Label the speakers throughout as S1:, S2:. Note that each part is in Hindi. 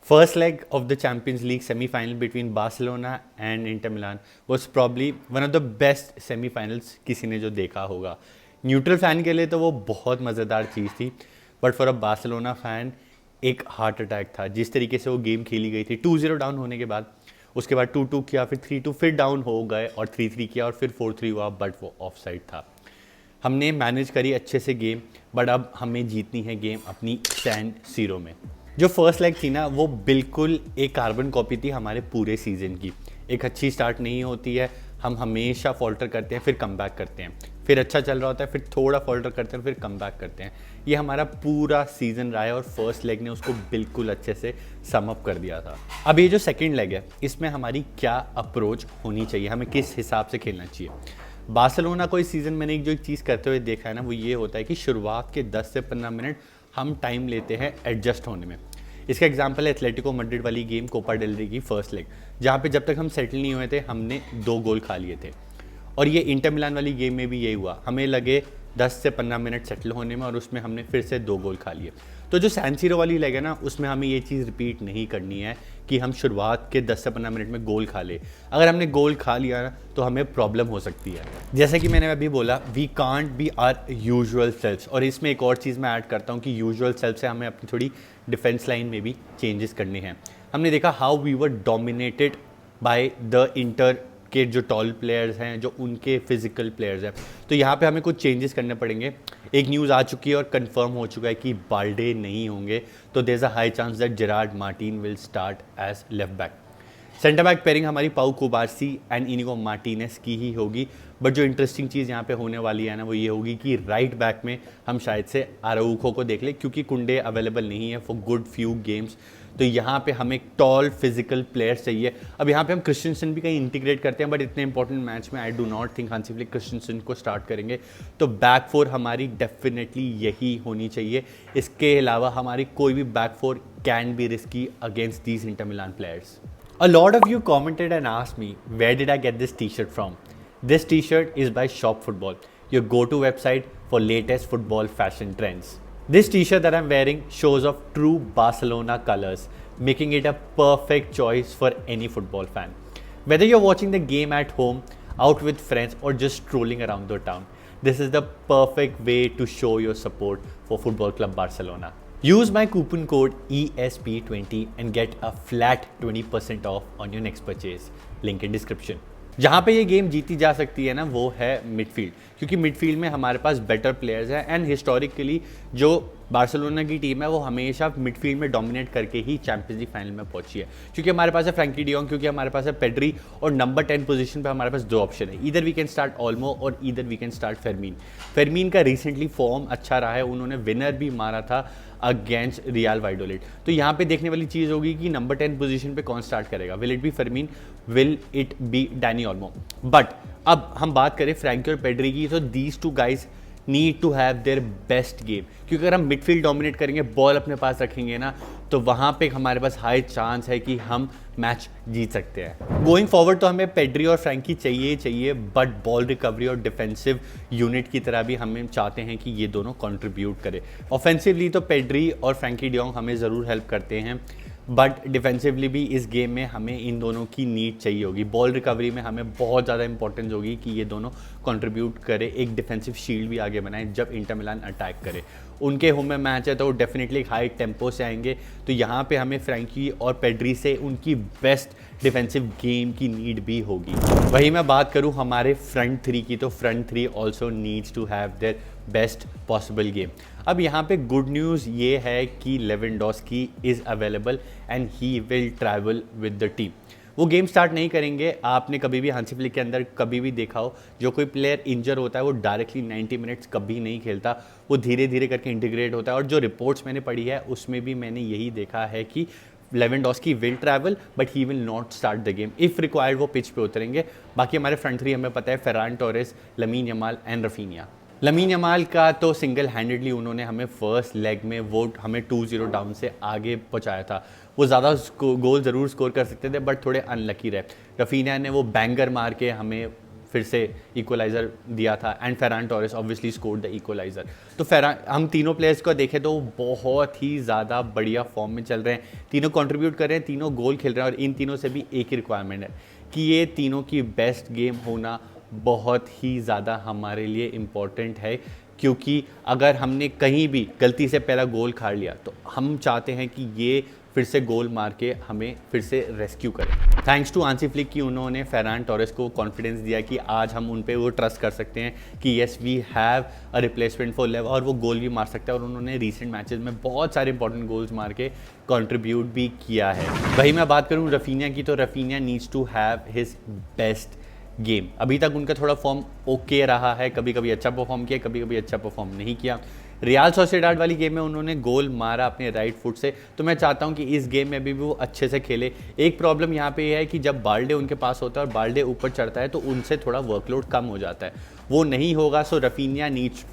S1: First leg of the Champions League semi-final between Barcelona and Inter Milan was probably one of the best semi-finals किसी ने जो देखा होगा. न्यूट्रल फैन के लिए तो वो बहुत मज़ेदार चीज़ थी, but for a Barcelona fan एक हार्ट अटैक था. जिस तरीके से वो गेम खेली गई थी 2-0 डाउन होने के बाद, उसके बाद 2-2 किया, फिर 3-2, फिर डाउन हो गए और 3-3 किया और फिर 4-3 हुआ, बट वो ऑफ साइड था. हमने मैनेज करी अच्छे से गेम, बट अब हमें जीतनी है गेम अपनी सैन सीरो में. जो फर्स्ट लेग थी ना, वो बिल्कुल एक कार्बन कॉपी थी हमारे पूरे सीज़न की. एक अच्छी स्टार्ट नहीं होती है, हम हमेशा फॉल्टर करते हैं, फिर कम बैक करते हैं, फिर अच्छा चल रहा होता है, फिर थोड़ा फॉल्टर करते हैं, फिर कम बैक करते हैं. ये हमारा पूरा सीज़न रहा है और फर्स्ट लेग ने उसको बिल्कुल अच्छे से सम अप कर दिया था. अब ये जो सेकेंड लेग है, इसमें हमारी क्या अप्रोच होनी चाहिए, हमें किस हिसाब से खेलना चाहिए. बार्सिलोना को इस सीज़न मैंने जो एक चीज़ करते हुए देखा है ना, वो ये होता है कि शुरुआत के 10 से 15 मिनट हम टाइम लेते हैं एडजस्ट होने में. इसका एग्जांपल है एथलेटिको मैड्रिड वाली गेम, कोपा डेल रे की फर्स्ट लेग, जहाँ पे जब तक हम सेटल नहीं हुए थे हमने 2 गोल खा लिए थे. और ये इंटर मिलान वाली गेम में भी यही हुआ, हमें लगे 10 से 15 मिनट सेटल होने में और उसमें हमने फिर से 2 गोल खा लिए. तो जो सैन सीरो वाली लेग है ना, उसमें हमें ये चीज़ रिपीट नहीं करनी है कि हम शुरुआत के 10 से 15 मिनट में गोल खा ले. अगर हमने गोल खा लिया ना, तो हमें प्रॉब्लम हो सकती है. जैसे कि मैंने अभी बोला, we can't be our usual selves. और इसमें एक और चीज़ मैं ऐड करता हूँ कि यूजुअल सेल्फ से हमें अपनी थोड़ी डिफेंस लाइन में भी चेंजेस करने हैं. हमने देखा how we were dominated by the Inter के जो टॉल प्लेयर्स हैं, जो उनके फिजिकल प्लेयर्स हैं. तो यहाँ पे हमें कुछ चेंजेस करने पड़ेंगे. एक न्यूज़ आ चुकी है और कंफर्म हो चुका है कि बाल्डे नहीं होंगे, तो there is a high chance that Gerard Martin will start as left back. Centre back pairing हमारी पाउ कुबार्सी एंड इनिगो मार्टिनेस की ही होगी. बट जो इंटरेस्टिंग चीज़ यहाँ पे होने वाली है ना, वो ये होगी कि राइट बैक में हम शायद से आराउखो को देख लें, क्योंकि कुंडे अवेलेबल नहीं है फॉर गुड फ्यू गेम्स. तो यहाँ पे हमें टॉल फिजिकल प्लेयर्स चाहिए. अब यहाँ पे हम क्रिस्टियनसन भी कहीं इंटीग्रेट करते हैं, बट इतने इंपॉर्टेंट मैच में I do not think Hansi Flick Christiansen को स्टार्ट करेंगे. तो बैक फोर हमारी डेफिनेटली यही होनी चाहिए. इसके अलावा हमारी कोई भी back four can be risky against these Inter Milan players. A lot of you commented and asked me, where did I get this t-shirt from? This t-shirt is by Shop Football, your go-to website for latest football fashion trends. This t-shirt that I'm wearing shows off true Barcelona colors, making it a perfect choice for any football fan. Whether you're watching the game at home, out with friends, or just strolling around the town, this is the perfect way to show your support for Football Club Barcelona. Use my coupon code ESP20 and get a flat 20% off on your next purchase. Link in description. जहाँ पे ये गेम जीती जा सकती है ना, वो है मिडफील्ड, क्योंकि मिडफील्ड में हमारे पास बेटर प्लेयर्स हैं. एंड हिस्टोरिकली जो बार्सिलोना की टीम है, वो हमेशा मिडफील्ड में डोमिनेट करके ही चैंपियंस लीग फाइनल में पहुंची है. क्योंकि हमारे पास है फ्रैंकी डियोंग, क्योंकि हमारे पास है पेड्री, और नंबर 10 पोजीशन पे हमारे पास 2 ऑप्शन है. Either we can start Olmo और either we can start Fermin. Fermin का रिसेंटली फॉर्म अच्छा रहा है, उन्होंने विनर भी मारा था अगेंस्ट रियल वाइडोलेट. तो यहाँ पे देखने वाली चीज़ होगी कि नंबर 10 पोजीशन पे कौन स्टार्ट करेगा. Will it be Fermin, will it be Dani Olmo. But अब हम बात करें फ्रैंकी और पेड्री की, तो these two guys need to have their best game. क्योंकि अगर हम मिडफील्ड डोमिनेट करेंगे, बॉल अपने पास रखेंगे ना, तो वहाँ पे हमारे पास हाई चांस है कि हम मैच जीत सकते हैं. गोइंग फॉरवर्ड तो हमें पेड्री और फ्रैंकी चाहिए ही चाहिए, बट बॉल रिकवरी और डिफेंसिव यूनिट की तरह भी हम चाहते हैं कि ये दोनों कंट्रीब्यूट करें. ऑफेंसिवली तो पेड्री और फ्रैंकी डियोंग हमें ज़रूर हेल्प करते हैं, बट डिफेंसिवली भी इस गेम में हमें इन दोनों की नीड चाहिए होगी. बॉल रिकवरी में हमें बहुत ज़्यादा इंपॉर्टेंस होगी कि ये दोनों कंट्रीब्यूट करें, एक डिफेंसिव शील्ड भी आगे बनाएं जब इंटर मिलान अटैक करे. उनके होम में मैच है तो वो डेफिनेटली एक हाई टेम्पो से आएंगे. तो यहाँ पे हमें फ्रैंकी और पेड्री से उनकी बेस्ट डिफेंसिव गेम की नीड भी होगी. वही मैं बात करूँ हमारे फ्रंट थ्री की, तो front three also needs to have their best possible game. अब यहाँ पे गुड न्यूज़ ये है कि Lewandowski is available and he will travel with the team. वो गेम स्टार्ट नहीं करेंगे. आपने कभी भी हांसी फ्लिक के अंदर कभी भी देखा हो, जो कोई प्लेयर इंजर होता है वो डायरेक्टली 90 मिनट्स कभी नहीं खेलता, वो धीरे धीरे करके इंटीग्रेट होता है. और जो रिपोर्ट्स मैंने पढ़ी है उसमें भी मैंने यही देखा है कि Lewandowski will travel but he will not start the game. If required वो पिच पे उतरेंगे. बाकी हमारे फ्रंट थ्री हमें पता है, Ferran Torres, Lamine Yamal and Raphinha. Lamine Yamal का तो सिंगल हैंडेडली उन्होंने हमें फर्स्ट लेग में वो हमें 2-0 डाउन से आगे पहुंचाया था. वो ज़्यादा गोल ज़रूर स्कोर कर सकते थे, बट थोड़े अनलकी रहे. रफीनिया ने वो बैंगर मार के हमें फिर से इक्वलाइज़र दिया था and Ferran Torres obviously scored the equaliser. तो फेरान, हम तीनों प्लेयर्स को देखें तो बहुत ही ज़्यादा बढ़िया फॉर्म में चल रहे हैं, तीनों कंट्रीब्यूट कर रहे हैं, तीनों गोल खेल रहे हैं, और इन तीनों से भी एक ही रिक्वायरमेंट है कि ये तीनों की बेस्ट गेम होना बहुत ही ज़्यादा हमारे लिए इम्पॉर्टेंट है, क्योंकि अगर हमने कहीं भी गलती से पहला गोल खा लिया तो हम चाहते हैं कि ये फिर से गोल मार के हमें फिर से रेस्क्यू करें। थैंक्स टू हांसी फ्लिक कि उन्होंने फेरान टोरेस को कॉन्फिडेंस दिया कि आज हम उन पे वो ट्रस्ट कर सकते हैं कि yes we have a replacement for Lev, और वो गोल भी मार सकता है, और उन्होंने रिसेंट मैचेस में बहुत सारे इंपॉर्टेंट गोल्स मार के कंट्रीब्यूट भी किया है। वही मैं बात करूँ रफीनिया की, तो Raphinha needs to have his best game. अभी तक उनका थोड़ा फॉर्म ओके रहा है, कभी कभी अच्छा परफॉर्म किया, कभी कभी अच्छा परफॉर्म नहीं किया। रियाल सोसिएडाड वाली गेम में उन्होंने गोल मारा अपने राइट फुट से, तो मैं चाहता हूं कि इस गेम में भी वो अच्छे से खेले। एक प्रॉब्लम यहाँ पे है कि जब बाल्डे उनके पास होता है और बाल्डे ऊपर चढ़ता है तो उनसे थोड़ा वर्कलोड कम हो जाता है, वो नहीं होगा। सो रफीनिया नीड्स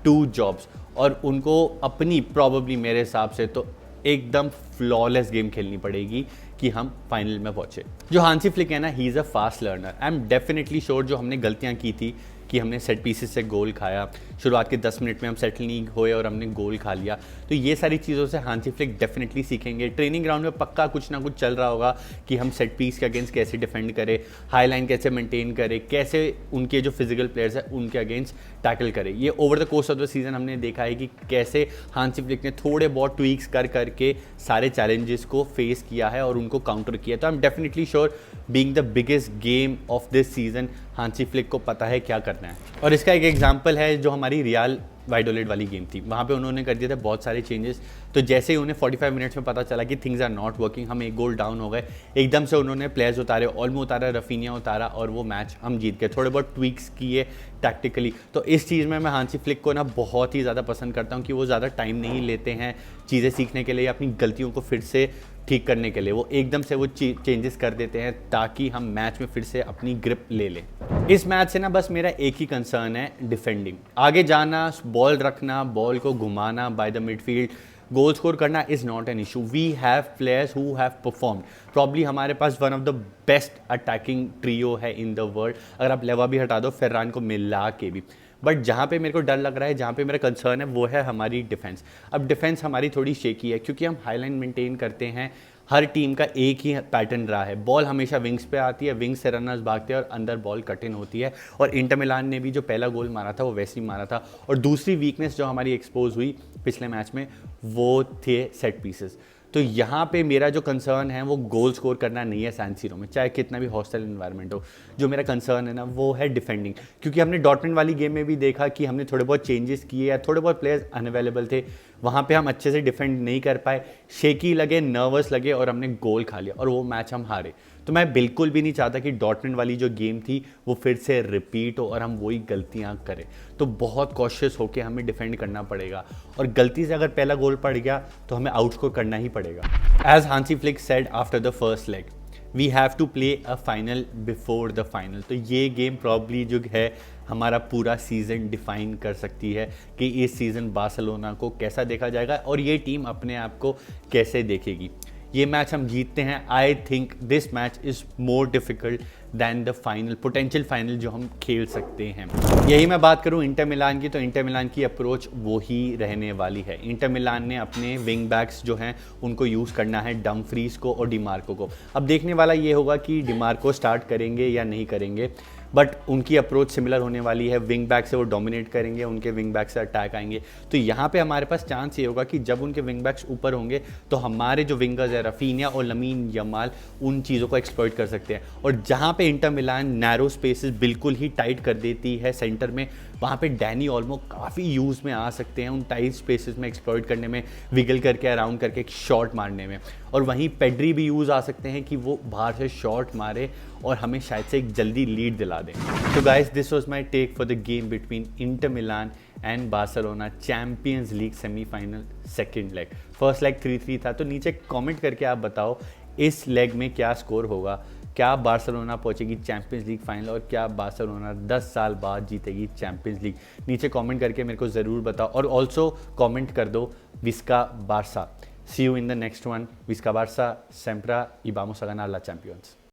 S1: टू जॉब्स, और उनको अपनी प्रॉबली मेरे हिसाब से तो एकदम फ्लॉलेस गेम खेलनी पड़ेगी कि हम फाइनल में पहुंचे। जो हांसी फ्लिक है ना, he is a fast learner. I am definitely sure जो हमने गलतियां की थी कि हमने सेट पीसेस से गोल खाया, शुरुआत के 10 मिनट में हम सेटल नहीं हुए और हमने गोल खा लिया, तो ये सारी चीज़ों से हांसी फ्लिक डेफिनेटली सीखेंगे। ट्रेनिंग ग्राउंड में पक्का कुछ ना कुछ चल रहा होगा कि हम सेट पीस के अगेंस्ट कैसे डिफेंड करें, हाई लाइन कैसे मेंटेन करें, कैसे उनके जो फिजिकल प्लेयर्स हैं उनके अगेंस्ट टैकल करें। ये over the course of the season हमने देखा है कि कैसे हांसी फ्लिक ने थोड़े बहुत ट्वीक्स कर करके सारे चैलेंजेस को फेस किया है और उनको काउंटर किया। तो I am definitely sure being the biggest game of this season, Hansi Flick को पता है क्या करना है। और इसका एक एग्जांपल है जो हमारी रियाल वाइडोलेड वाली गेम थी, वहाँ पे उन्होंने कर दिए थे बहुत सारे चेंजेस। तो जैसे ही उन्हें 45 मिनट्स में पता चला कि थिंग्स आर नॉट वर्किंग, हम एक गोल डाउन हो गए, एकदम से उन्होंने प्लेयर्स उतारे, ऑल्मो उतारा, रफीनिया उतारा, और वो मैच हम जीत गए। थोड़े बहुत ट्वीक्स किए टैक्टिकली। तो इस चीज़ में मैं हांसी फ्लिक को ना बहुत ही ज़्यादा पसंद करता हूँ कि वो ज़्यादा टाइम नहीं लेते हैं चीज़ें सीखने के लिए, अपनी गलतियों को फिर से ठीक करने के लिए। वो एकदम से वो चेंजेस कर देते हैं ताकि हम मैच में फिर से अपनी ग्रिप ले लें। इस मैच से ना बस मेरा एक ही कंसर्न है, डिफेंडिंग। आगे जाना, बॉल रखना, बॉल को घुमाना by the midfield, goal score करना is not an issue. We have players who have performed. Probably हमारे पास one of the best attacking trio है इन द वर्ल्ड, अगर आप लेवा भी हटा दो, फेर्रान को मिला के भी। बट जहाँ पे मेरे को डर लग रहा है, जहाँ पे मेरा कंसर्न है, वो है हमारी डिफेंस। अब डिफेंस हमारी थोड़ी शेकी है क्योंकि हम हाई लाइन मेंटेन करते हैं। हर टीम का एक ही पैटर्न रहा है, बॉल हमेशा विंग्स पे आती है, विंग्स से रनर्स भागते हैं और अंदर बॉल कट इन होती है। और इंटर मिलान ने भी जो पहला गोल मारा था वो वैसे ही मारा था। और दूसरी वीकनेस जो हमारी एक्सपोज हुई पिछले मैच में वो थे सेट पीसेस। तो यहाँ पे मेरा जो कंसर्न है वो गोल स्कोर करना नहीं है सैन सीरो में, चाहे कितना भी हॉस्टल इन्वायरमेंट हो। जो मेरा कंसर्न है ना वो है डिफेंडिंग, क्योंकि हमने डॉटमेंट वाली गेम में भी देखा कि हमने थोड़े बहुत चेंजेस किए या थोड़े बहुत प्लेयर्स अनअवेलेबल थे, वहाँ पे हम अच्छे से डिफेंड नहीं कर पाए, शेकी लगे, नर्वस लगे और हमने गोल खा लिया और वो मैच हम हारे। तो मैं बिल्कुल भी नहीं चाहता कि डॉटमेंट वाली जो गेम थी वो फिर से रिपीट हो और हम वही गलतियां करें। तो बहुत कॉशियस होकर हमें डिफेंड करना पड़ेगा, और गलती से अगर पहला गोल पड़ गया तो हमें आउटस्कोर करना ही पड़ेगा। As Hansi Flick said after the first leg, we have to play a final before the final. तो ये गेम प्रॉब्ली जो है हमारा पूरा सीज़न डिफाइन कर सकती है कि इस सीज़न बार्सिलोना को कैसा देखा जाएगा और ये टीम अपने आप को कैसे देखेगी। ये मैच हम जीतते हैं, I think this match is more difficult than the final, potential final जो हम खेल सकते हैं। यही मैं बात करूं इंटर मिलान की, तो इंटर मिलान की अप्रोच वो ही रहने वाली है। इंटर मिलान ने अपने विंग बैक्स जो हैं उनको यूज़ करना है, डमफ्रीज को और डिमार्को को। अब देखने वाला ये होगा कि डिमार्को स्टार्ट करेंगे या नहीं करेंगे, बट उनकी अप्रोच सिमिलर होने वाली है। विंग बैक से वो डोमिनेट करेंगे, उनके विंग बैक से अटैक आएंगे। तो यहाँ पे हमारे पास चांस ये होगा कि जब उनके विंग बैक्स ऊपर होंगे तो हमारे जो विंगर्स है रफीनिया और लमीन यमाल उन चीज़ों को एक्सप्लॉइट कर सकते हैं। और जहाँ पे इंटर मिलान नैरो स्पेसेस बिल्कुल ही टाइट कर देती है सेंटर में, वहाँ पे डैनी ऑल्मो काफ़ी यूज़ में आ सकते हैं उन टाइट स्पेसेस में एक्सप्लॉइट करने में, विगल करके अराउंड करके एक शॉट मारने में। और वहीं पेड्री भी यूज़ आ सकते हैं कि वो बाहर से शॉट मारे और हमें शायद से एक जल्दी लीड दिला दें। तो guys, this was my take for the game between Inter Milan and Barcelona, champions league semifinal second leg. First leg 3-3 था। तो नीचे कमेंट करके आप बताओ इस लेग में क्या स्कोर होगा, क्या बार्सिलोना पहुंचेगी चैंपियंस लीग फाइनल और क्या बार्सिलोना 10 साल बाद जीतेगी चैंपियंस लीग। नीचे कमेंट करके मेरे को ज़रूर बताओ और ऑल्सो कमेंट कर दो विस्का Barça. See you in the next one. विस्का बार्सा, सेम्प्रा y vamos a ganar la Champions।